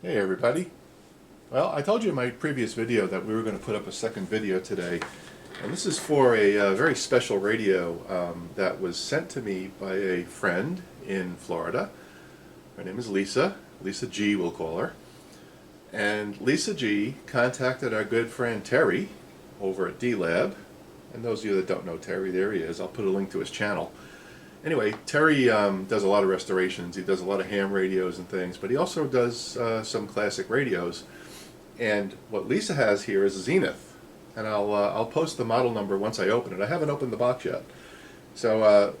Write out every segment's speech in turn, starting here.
Hey everybody. Well, I told you in my previous video that we were going to put up a second video today, and this is for a very special radio that was sent to me by a friend in Florida. Her name is Lisa. Lisa G, we'll call her. And Lisa G contacted our good friend Terry over at D-Lab. And those of you that don't know Terry, there he is. I'll put a link to his channel. Anyway, Terry does a lot of restorations. He does a lot of ham radios and things, but he also does some classic radios. And what Lisa has here is a Zenith, and I'll post the model number once I open it. I haven't opened the box yet. So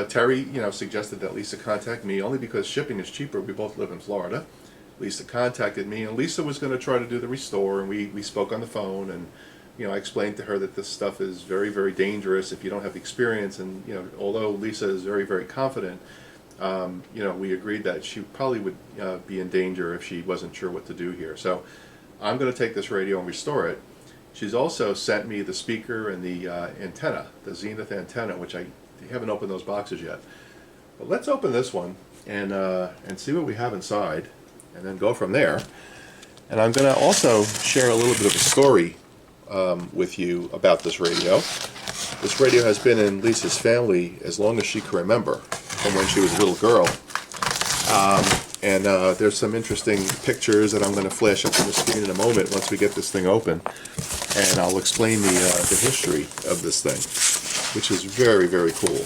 Terry, suggested that Lisa contact me only because shipping is cheaper. We both live in Florida. Lisa contacted me, and Lisa was going to try to do the restore, and we spoke on the phone, and I explained to her that this stuff is very, very dangerous if you don't have the experience. And although Lisa is very, very confident, we agreed that she probably would be in danger if she wasn't sure what to do here. So I'm going to take this radio and restore it. She's also sent me the speaker and the antenna, the Zenith antenna, which I haven't opened those boxes yet. But let's open this one and see what we have inside, and then go from there. And I'm going to also share a little bit of a story with you about this radio. This radio has been in Lisa's family as long as she can remember, from when she was a little girl. There's some interesting pictures that I'm going to flash up on the screen in a moment once we get this thing open, and I'll explain the history of this thing, which is very, very cool.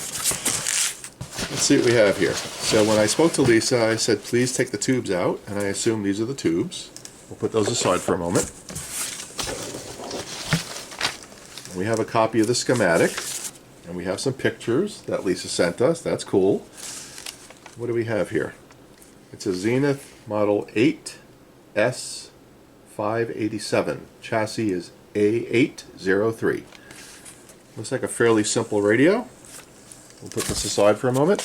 Let's see what we have here. So when I spoke to Lisa, I said, please take the tubes out, and I assume these are the tubes. We'll put those aside for a moment. We have a copy of the schematic, and we have some pictures that Lisa sent us. That's cool. What do we have here? It's a Zenith Model 8S587. Chassis is A803. Looks like a fairly simple radio. We'll put this aside for a moment.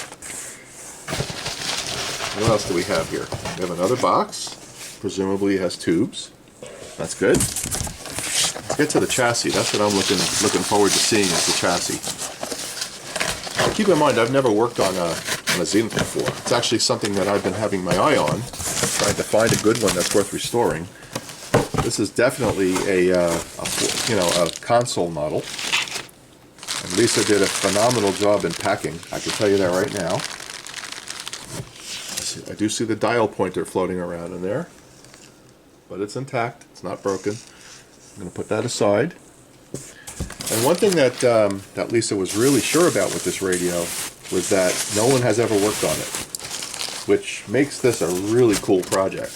What else do we have here? We have another box. Presumably it has tubes. That's good. Let's get to the chassis. That's what I'm looking forward to seeing, is the chassis. Keep in mind, I've never worked on a Zenith before. It's actually something that I've been having my eye on, trying to find a good one that's worth restoring. This is definitely a console model. And Lisa did a phenomenal job in packing. I can tell you that right now. I do see the dial pointer floating around in there, but it's intact. It's not broken. I'm going to put that aside. And one thing that Lisa was really sure about with this radio was that no one has ever worked on it, which makes this a really cool project.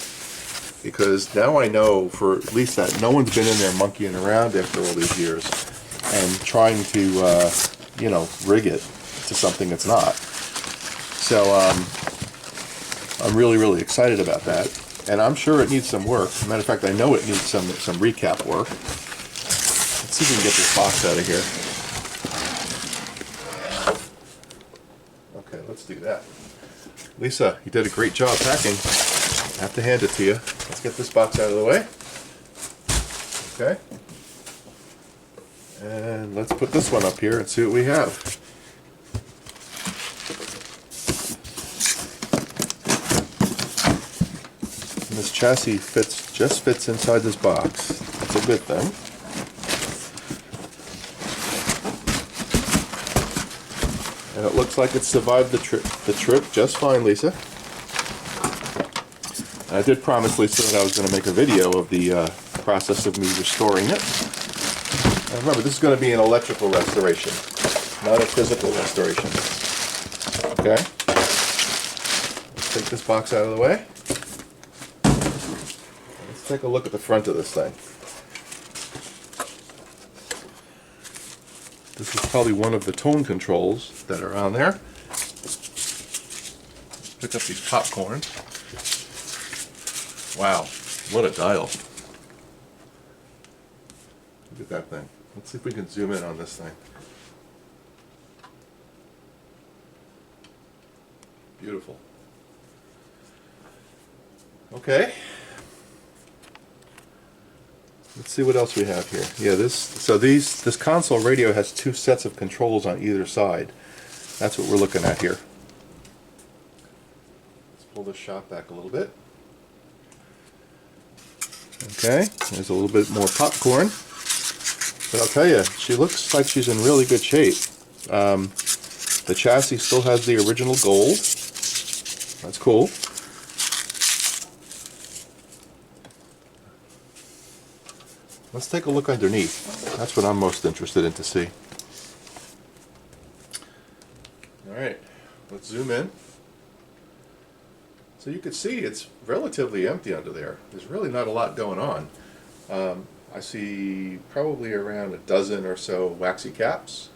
Because now I know for at least that no one's been in there monkeying around after all these years and trying to, rig it to something it's not. So I'm really, really excited about that. And I'm sure it needs some work. As a matter of fact, I know it needs some recap work. Let's see if we can get this box out of here. Okay, let's do that. Lisa, you did a great job packing. I have to hand it to you. Let's get this box out of the way. Okay. And let's put this one up here and see what we have. And this chassis just fits inside this box. That's a good thing. And it looks like it survived the trip just fine, Lisa. And I did promise Lisa that I was going to make a video of the process of me restoring it. And remember, this is going to be an electrical restoration, not a physical restoration. Okay? Let's take this box out of the way. Let's take a look at the front of this thing. This is probably one of the tone controls that are on there. Pick up these popcorn. Wow, what a dial. Look at that thing. Let's see if we can zoom in on this thing. Beautiful. Okay. Let's see what else we have here. Yeah, this console radio has two sets of controls on either side. That's what we're looking at here. Let's pull this shot back a little bit. Okay, there's a little bit more popcorn. But I'll tell you, she looks like she's in really good shape. The chassis still has the original gold. That's cool. Let's take a look underneath. That's what I'm most interested in to see. Alright, let's zoom in. So you can see it's relatively empty under there. There's really not a lot going on. I see probably around a dozen or so waxy caps.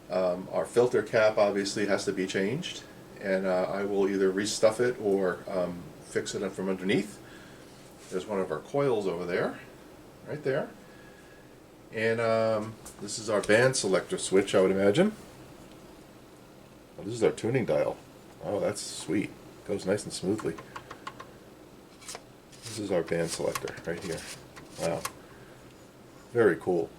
Our filter cap obviously has to be changed, and I will either restuff it or fix it from underneath. There's one of our coils over there, right there. And this is our band selector switch, I would imagine. Oh, this is our tuning dial. Oh, that's sweet. Goes nice and smoothly. This is our band selector right here. Wow. Very cool.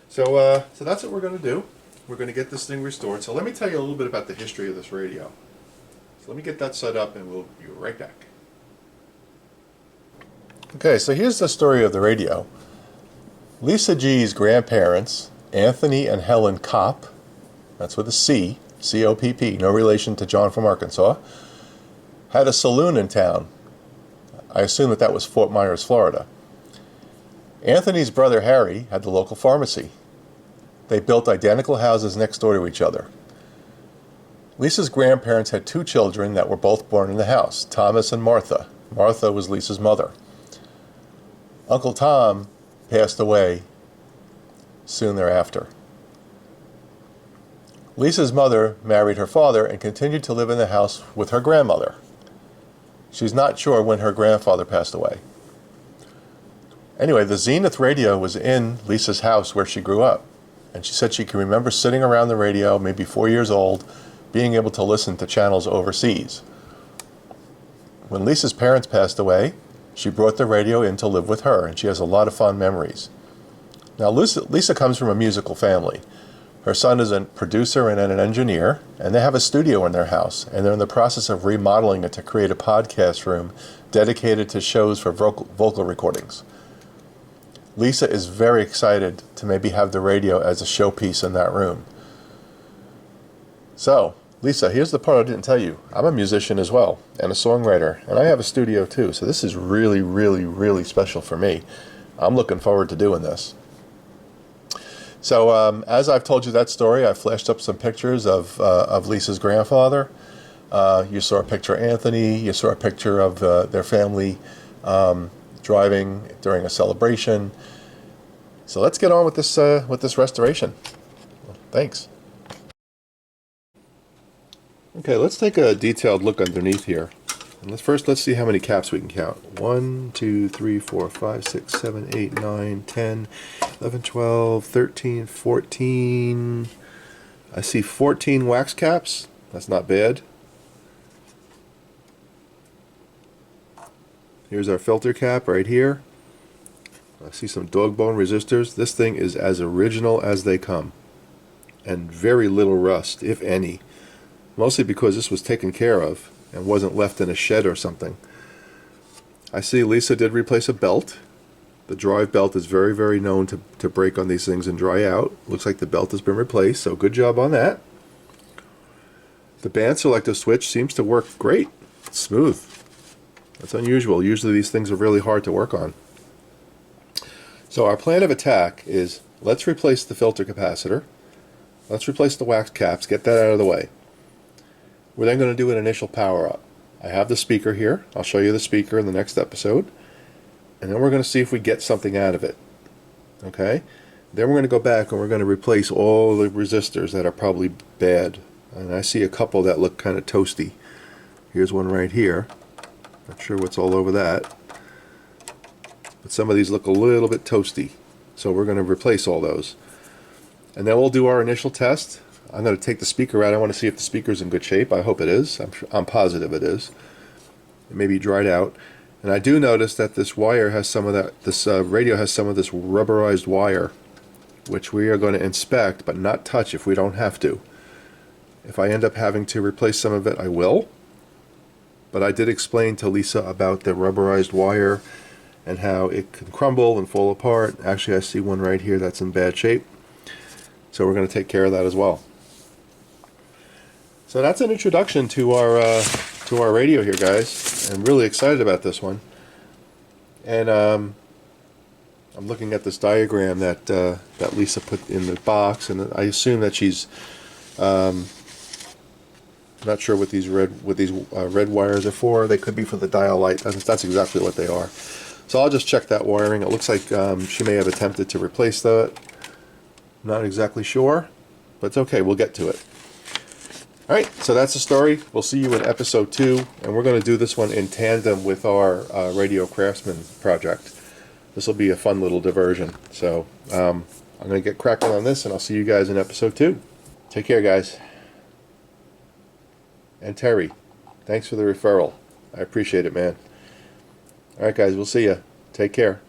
So that's what we're going to do. We're going to get this thing restored. So let me tell you a little bit about the history of this radio. So let me get that set up and we'll be right back. Okay, so here's the story of the radio. Lisa G's grandparents, Anthony and Helen Kopp, that's with a C, C-O-P-P, no relation to John from Arkansas, had a saloon in town. I assume that was Fort Myers, Florida. Anthony's brother Harry had the local pharmacy. They built identical houses next door to each other. Lisa's grandparents had 2 children that were both born in the house, Thomas and Martha. Martha was Lisa's mother. Uncle Tom passed away soon thereafter. Lisa's mother married her father and continued to live in the house with her grandmother. She's not sure when her grandfather passed away. Anyway, the Zenith radio was in Lisa's house where she grew up. And she said she can remember sitting around the radio, maybe 4 years old, being able to listen to channels overseas. When Lisa's parents passed away, she brought the radio in to live with her, and she has a lot of fond memories. Now, Lisa comes from a musical family. Her son is a producer and an engineer, and they have a studio in their house, and they're in the process of remodeling it to create a podcast room dedicated to shows for vocal recordings. Lisa is very excited to maybe have the radio as a showpiece in that room. So, Lisa, here's the part I didn't tell you. I'm a musician as well, and a songwriter, and I have a studio too, so this is really, really, really special for me. I'm looking forward to doing this. So, as I've told you that story, I flashed up some pictures of Lisa's grandfather. You saw a picture of Anthony, you saw a picture of their family driving during a celebration. So let's get on with this restoration. Thanks. Okay, let's take a detailed look underneath here. And let's see how many caps we can count. 1, 2, 3, 4, 5, 6, 7, 8, 9, 10, 11, 12, 13, 14. I see 14 wax caps. That's not bad. Here's our filter cap right here. I see some dog bone resistors. This thing is as original as they come. And very little rust, if any. Mostly because this was taken care of and wasn't left in a shed or something. I see Lisa did replace a belt. The drive belt is very, very known to break on these things and dry out. Looks like the belt has been replaced, so good job on that. The band selector switch seems to work great. It's smooth. That's unusual. Usually these things are really hard to work on. So our plan of attack is, let's replace the filter capacitor. Let's replace the wax caps, get that out of the way. We're then going to do an initial power up. I have the speaker here. I'll show you the speaker in the next episode. And then we're going to see if we get something out of it. Okay? Then we're going to go back and we're going to replace all the resistors that are probably bad. And I see a couple that look kind of toasty. Here's one right here. Not sure what's all over that. But some of these look a little bit toasty. So we're going to replace all those. And then we'll do our initial test. I'm going to take the speaker out. I want to see if the speaker's in good shape. I hope it is. I'm positive it is. It may be dried out. And I do notice that this wire has some of that, this radio has some of this rubberized wire, which we are going to inspect but not touch if we don't have to. If I end up having to replace some of it, I will. but I did explain to Lisa about the rubberized wire and how it can crumble and fall apart. Actually, I see one right here that's in bad shape, so we're going to take care of that as well. So that's an introduction to our radio here, guys. I'm really excited about this one. And I'm looking at this diagram that that Lisa put in the box, and I assume that she's not sure what these red wires are for. They could be for the dial light. That's exactly what they are. So I'll just check that wiring. It looks like she may have attempted to replace that. Not exactly sure, but it's okay. We'll get to it. Alright, so that's the story. We'll see you in episode 2, and we're going to do this one in tandem with our Radio Craftsman project. This will be a fun little diversion. So I'm going to get cracking on this, and I'll see you guys in episode 2. Take care, guys. And Terry, thanks for the referral. I appreciate it, man. Alright, guys, we'll see you. Take care.